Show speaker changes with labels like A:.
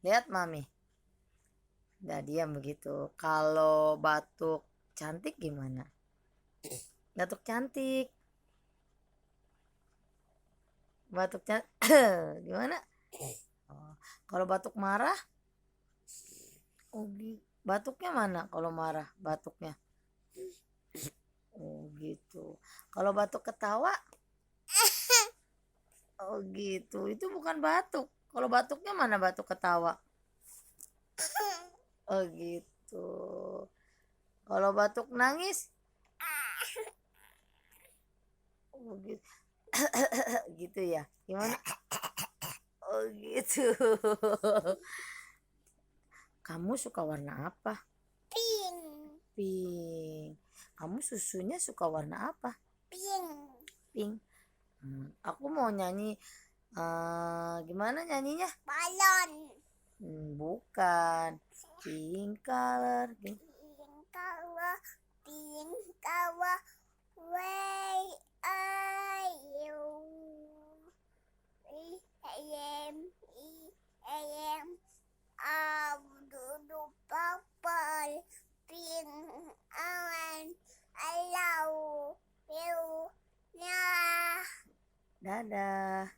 A: Lihat mami. Nggak diam begitu. Kalau batuk cantik gimana? Batuk cantik. Batuk cantik. Gimana? Oh, kalau batuk marah? Oh, batuknya mana kalau marah batuknya? Oh gitu. Kalau batuk ketawa? Oh gitu. Itu bukan batuk. Kalau batuknya mana batuk ketawa? Oh gitu. Kalau batuk nangis? Oh gitu. Gitu ya. Gimana? Oh gitu. Kamu suka warna apa?
B: Pink.
A: Pink. Kamu susunya suka warna apa?
B: Pink.
A: Pink. Aku mau nyanyi. Gimana nyanyinya?
B: Balon.
A: Bukan. Pink color.
B: Pink color. Pink color. Where are you? E-A-M. E-A-M. Duduk purple. Pink. Orange. I love you. Yeah.
A: Dadah.